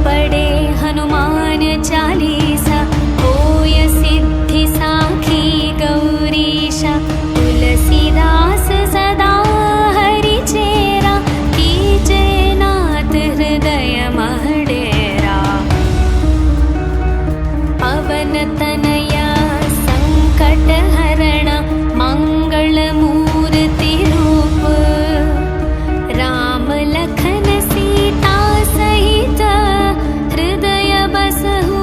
पढ़े हनुमान चालीसा, होय सिद्धि साखी गौरीशा। तुलसीदास सदा हरि चेरा, कीजे नाथ हृदय मह डेरा। पवन तनया संकट हरण, मंगल मूर्ति रूप। राम लखन सीता सहित, हृदय बसहु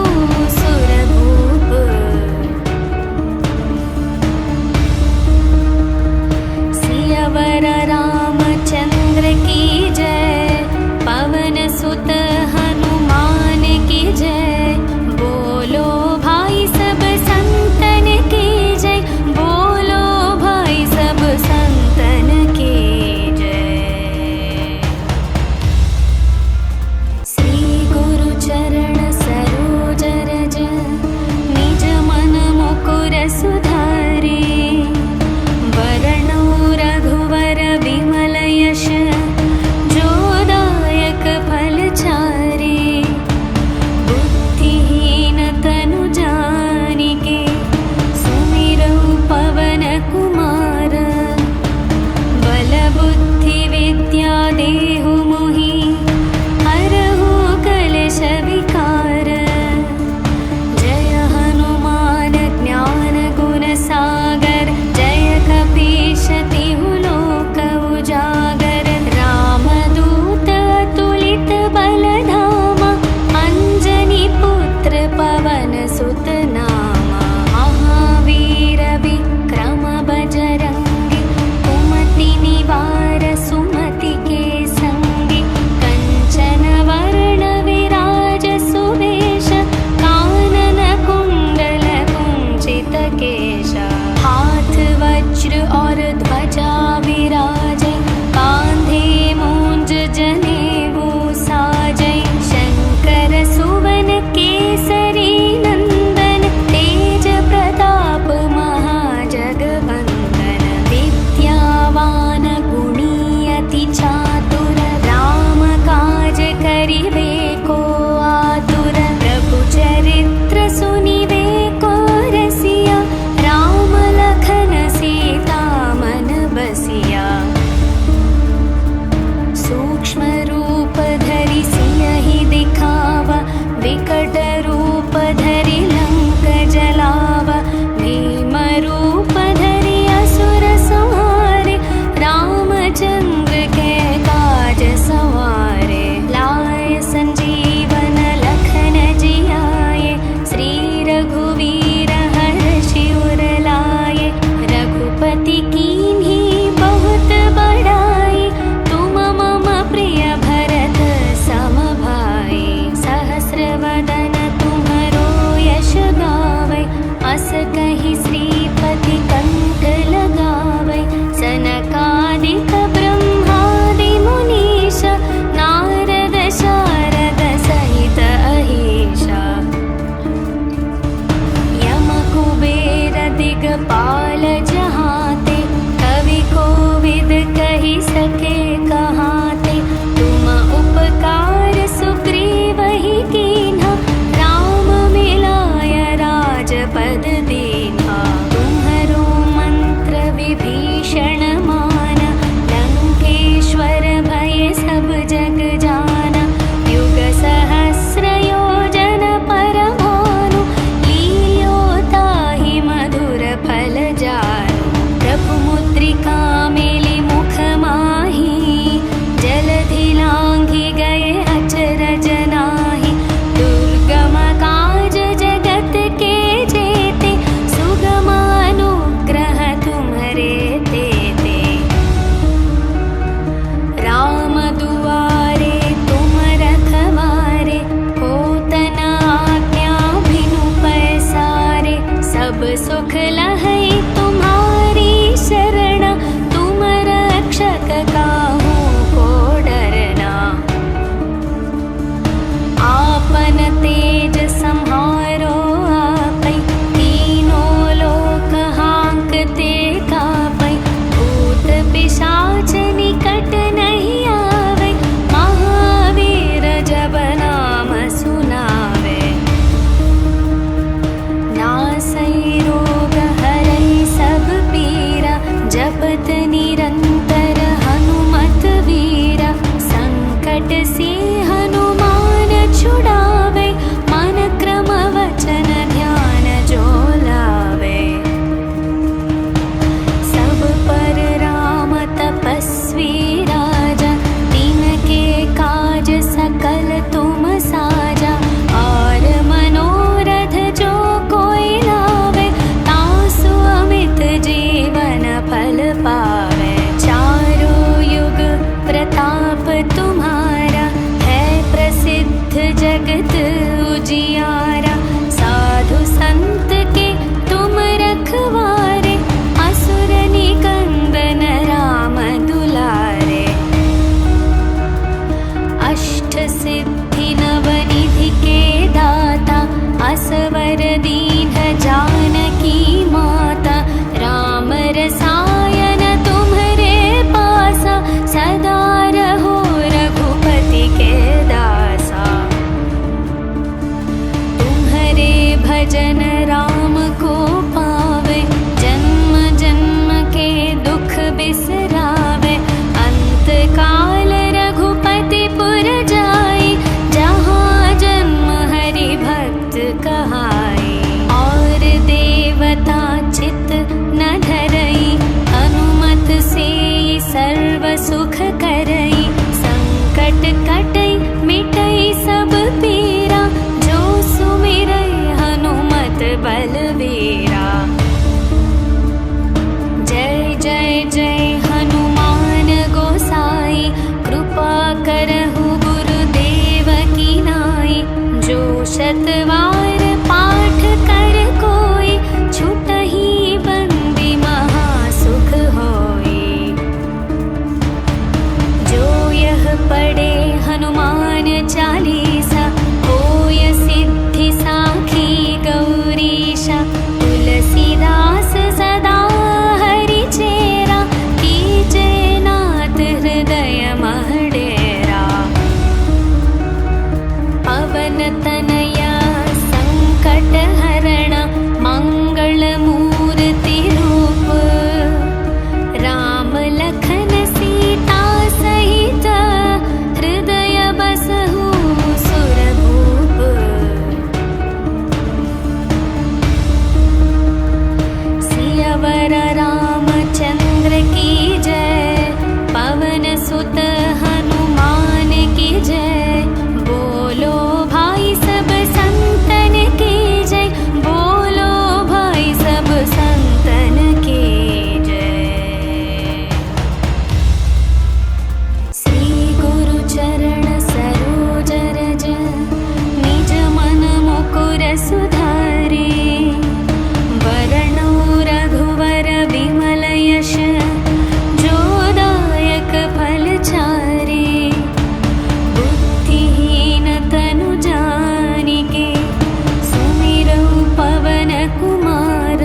फल तुम साजा। और मनोरथ जो कोई लावे, तासु अमित जीवन फल पावे। चारों युग प्रताप तुम्हारा, है प्रसिद्ध जगत उजियारा। साधु संत के तुम रखवारे, असुर निकंदन राम दुलारे। अष्ट सिद्धि नवनिधि के दाता, असवर दीन जानकी माता। राम रसायन तुम्हारे पासा, सदा रहो रघुपति के दासा। तुम्हारे भजन राम को पावे, जन्म जन्म के दुख बिसरावे। अंत काल रघुपति पुर जाई, जहाँ जन्म हरि भक्त कहाई। और देवता चित न धरई, अनुमत से सर्व सुख करई। संकट कटई मिटई सब पीरा, जो सुमिरई हनुमत बलवीरा। जय जय जय हनुमान गोसाई, कृपा करहु गुरुदेव की नाई। जो शतवार पाठ कर कोई, छुटहि बंदी महासुख होई। जो यह पढ़े हनुमान चालीसा, होय सिद्धि साखी गौरीशा। तुलसीदास सदा हरि चेरा, कीजे नाथ हृदय मह डेरा। पवन तनया संकट हरण, मंगल मूर्ति रूप। राम लखन सीता सहित, हृदय बसहु सुरभूप। सियावर रामचंद्र की जय, पवन सुत हनुमान की जय। बोलो भाई सब संतन की जय, बोलो भाई सब संतन की जय। श्री गुरु चरण सरोज रज, निज मन मुकुर सुधारे। वरणो रघुवर विमल यश, जो दायक फल चारे। बुद्धिहीन तनु जानिके, सुमिरौ पवन कुमार।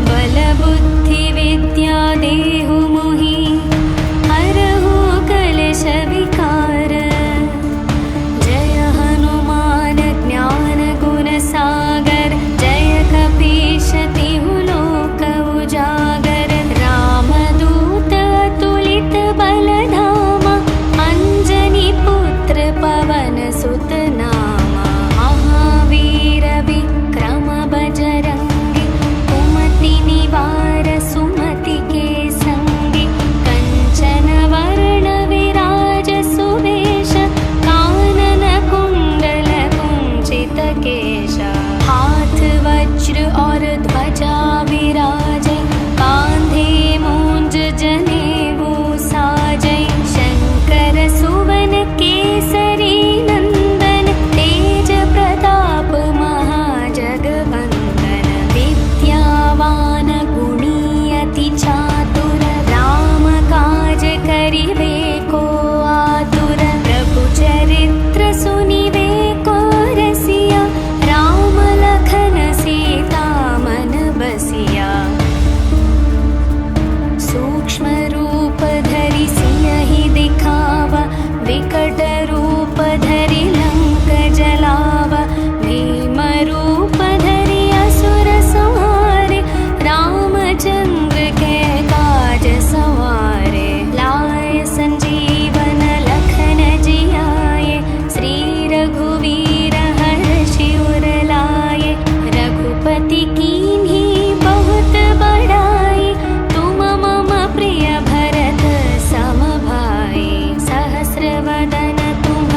बल बुद्धि विद्या देहु मोहि, हरहु कलेश विकार। जय हनुमान ज्ञान गुण सागर, जय कपीश तिहु लोक उजागर। रामदूत अतुलित बल धामा, अंजनी पुत्र पवन सुत नामा। महावीर विक्रम बजरंगी, कुमति निवार सुमति के संगी। कंचन वर्ण विराज सुवेश, कानन कुंडल कुंचित केश। हाथ वज्र और ध्वजा विराजे, कांधे मूंज जनेऊ साजै। शंकर सुवन केसरी नंदन, तेज प्रताप महाजगवंदन। विद्यावान गुणी अति चातुर, राम काज करिबे को आतुर। प्रभु चरित्र सुनिबे को रसिया, राम लखन सीता मन बसिया। सूक्ष्म रूप धरि सियहि दिखावा, विकट रूप धरि लंक जलावा। भीम रूप धरि असुर संहारे, रामचंद्र के काज सवारे। लाए संजीवन लखन जियाए, श्री रघुवीर हर्षि उर लाए। रघुपति कीन्ही बहुत बड़ाई, तुम मम प्रिय भरत सम भाई। सहस्र वदन तुम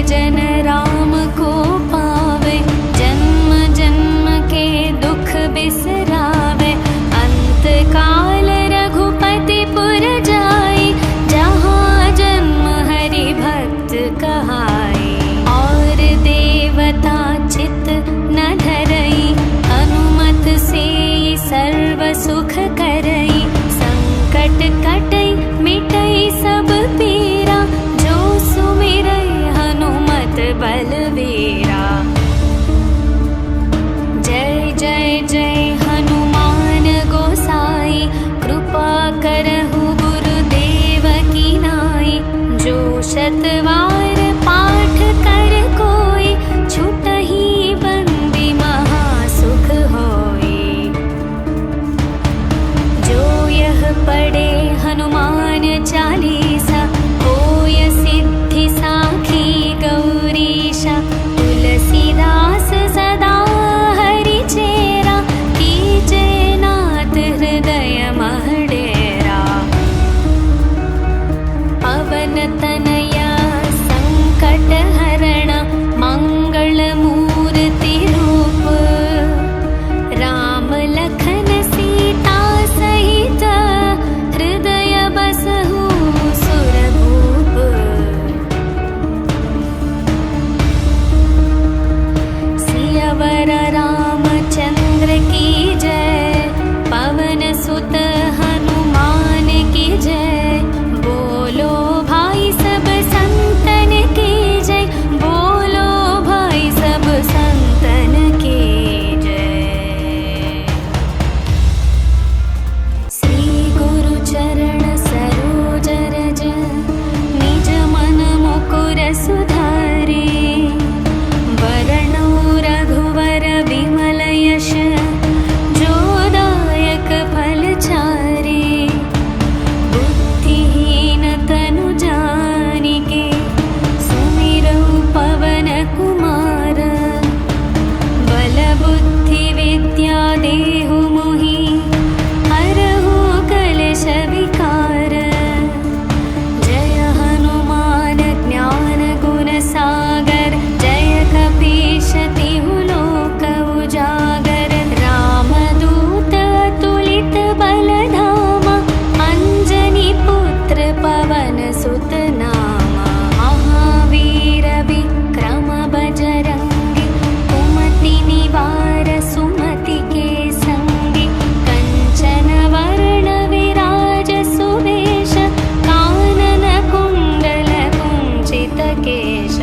भजन राम को पावे, जन्म जन्म के दुख बिसरावे। अंत काल रघुपति पुर जाई, जहाँ जन्म हरि भक्त कहाई। और देवता चित न धरई, हनुमत से सर्व सुख करई। संकट कटई मिटई सब पीरा, जो सुमिरई हनुमत बलवीरा। जय जय जय हनुमान गोसाई, कृपा करहु गुरुदेव की नाई। जो शतवार पाठ कर कोई, छुटहि बंदी महासुख होई। जो यह पढ़े हनुमान चालीसा, होय सिद्धि साखी गौरीशा। तुलसीदास सदा हरि चेरा, कीजे नाथ हृदय मह डेरा। पवन तनया संकट हरण, मंगल मूर्ति रूप। राम लखन सीता सहित, हृदय बसहु सुरभूप। सियावर रामचंद्र की जय, पवन सुत हनुमान की जय। बोलो भाई सब संतन की जय, बोलो भाई सब संतन की जय। श्री गुरु चरण सरोज रज, निज मन मुकुर सुधारे। वरणो रघुवर विमल यश, जो दायक फल चारे। बुद्धिहीन तनु जानिके, सुमिरौ पवन कुमार। बल बुद्धि विद्या देहु मोहि, हरहु कलेश विकार। जय हनुमान ज्ञान गुण सागर, जय कपीश तिहु लोक उजागर। रामदूत अतुलित बल धामा, अंजनी पुत्र पवन सुत नामा। महावीर विक्रम बजरंगी, कुमति निवार सुमति के संगी। कंचन वर्ण विराज सुवेश, कानन कुंडल कुंचित केश।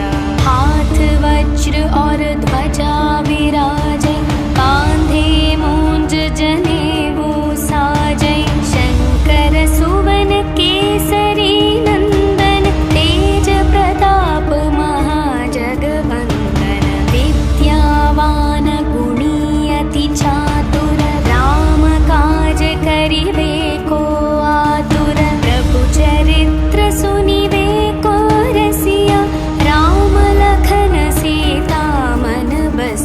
हाथ वज्र और ध्वजा विराजे, कांधे मूंज जनेऊ साजे। शंकर सुवन केसरी नंदन, तेज प्रताप महाजगवंदन। विद्यावान गुणी अति चातुर, राम काज करिवे को आतुर। प्रभु चरित्र सुनिवे को रसिया, राम लखन सीता मन बसिया।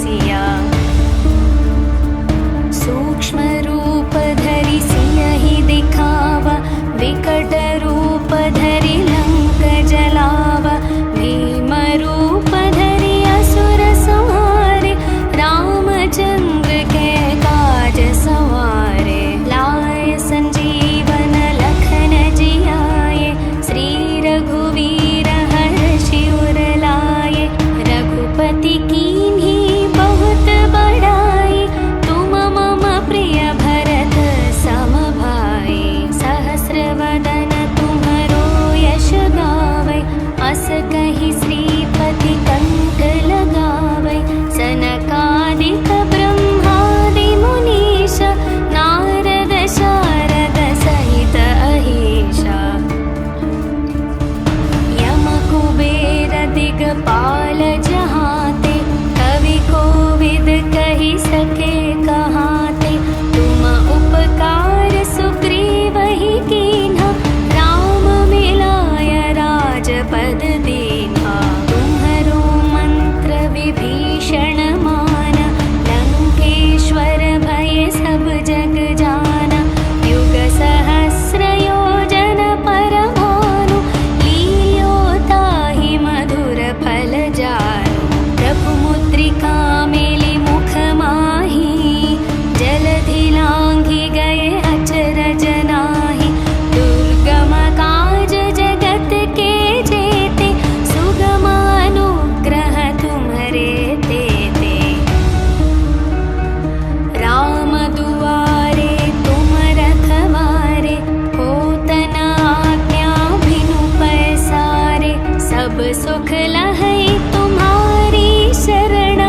सुख लहै तुम्हारी शरण,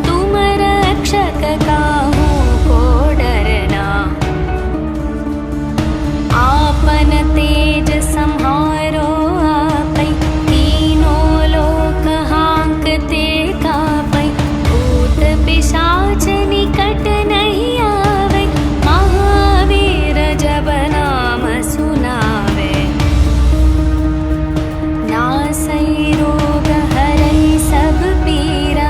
तुम रक्षक काहू को डरना। आपन तेज सम्हारो आपै, तीनों लोक हांकते कापै। भूत पिशाच निकट नहीं आवे, महावीर जब नाम सुनावे। नासै रोग हरै सब पीरा,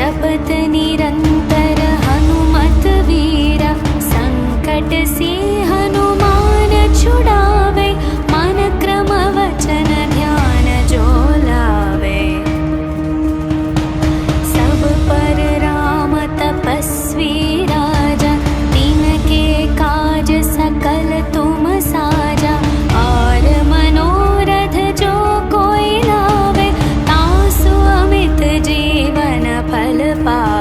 जपत निरंतर हनुमत वीरा, संकट से हनुमान छुड़ावे, मन क्रम वचन ध्यान जो लावे। सब पर राम तपस्वी राजा, तिनके काज सकल तुम साजा। और मनोरथ जो कोई लावे, तासु अमित जीवन फल पावे।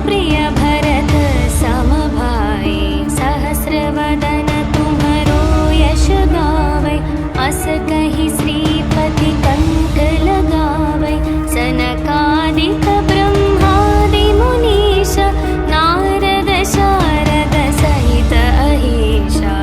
प्रिय भरत सम भाई। सहस्रवदन तुम्हरो यश गावै, अस कहि श्रीपति कंठ लगावै। सनकादिक ब्रह्मादि मुनीश, नारद शारद सहित अहीशा।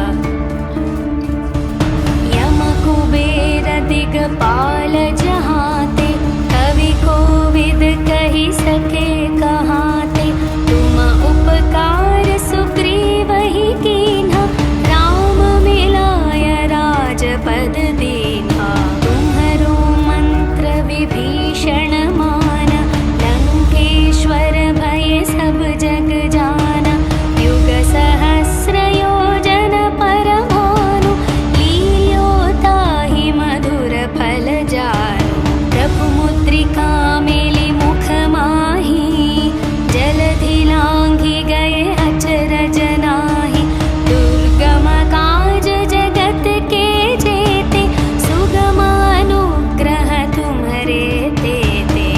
यम कुबेर दिगपाल जहाते, कवि कोविद कहि सके कहाते। तुम उपकार सुग्रीवहि कीन्हा, राम मिलाय राजपद दीन्हा। तुम्हरो मंत्र विभीषण माना, लंकेश्वर भय सब जग जाना। युग सहस्र योजन पर भानु, लील्यो ताहि मधुर फल जानु। प्रभु मुद्रिका मेलि मुख माहि, जलधि लांघि गए अचरज नाहि। दुर्गम काज जगत के जेते, सुगम अनुग्रह तुम्हरे तेते।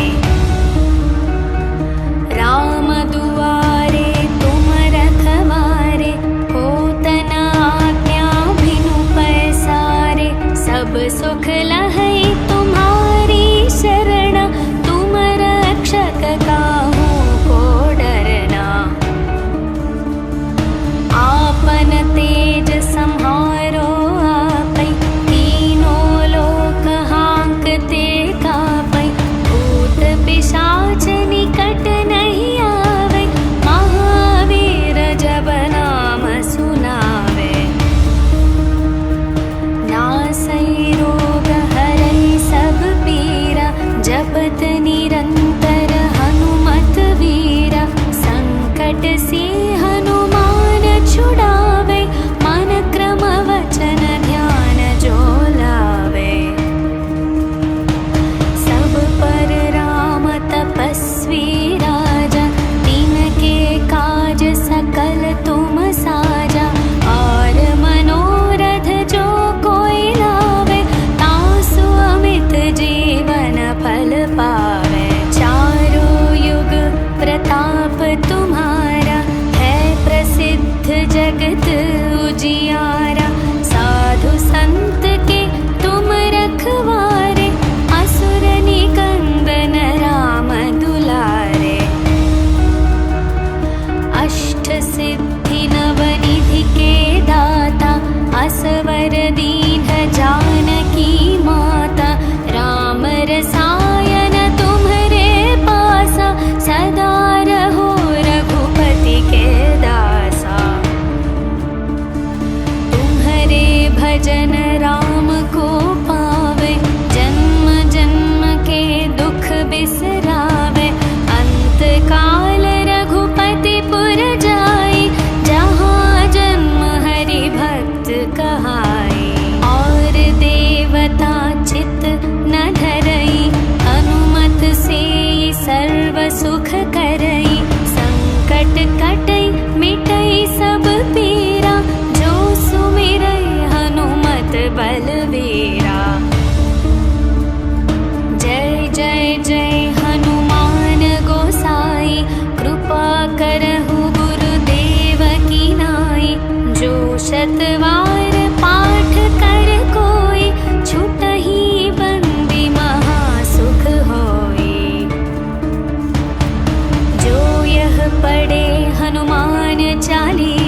राम दुआरे तुम रखवारे, होत न आज्ञा बिनु पैसारे। सब सुख लहै तुम्हारी शरण, तुम रक्षक काहू को डरना। आपन तेज सम्हारो आपै, तीनों लोक हांकते कापै। भूत पिशाच निकट नहीं आवै, महावीर जब नाम सुनावे। नासै रोग हरै सब पीरा, जपत निरंतर हनुमत वीरा। संकट से हनुमान छुड़ावे, मन क्रम वचन ध्यान जो लावे। सब पर राम तपस्वी राजा, तिनके काज सकल तुम साजा। और मनोरथ जो कोई लावे, तासु अमित जीवन फल पावे। चारों युग प्रताप तुम्हारा, है प्रसिद्ध जगत उजियारा। साधु संत के तुम रखवारे, असुर निकंदन राम दुलारे। अष्ट सिद्धि नवनिधि के दाता, असवर दीन जानकी माता। राम रसायन तुम्हरे पासा, सदा रहो रघुपति के दासा। तुम्हरे भजन राम को पावे, जन्म जन्म के दुख बिसरावे। अंत काल रघुपति पुर जाई, जहाँ जन्म हरि भक्त कहाई। और देवता चित न धरई, हनुमत से सर्व सुख करई। संकट कटई मिटई सब पीरा, जो सुमिरई हनुमत बलवीरा। जय जय जय हनुमान गोसाई, कृपा करहु गुरुदेव की नाई। जो शतवार पाठ कर कोई, छुटहि बंदी महासुख होई। जो यह पढ़े हनुमान चालीसा,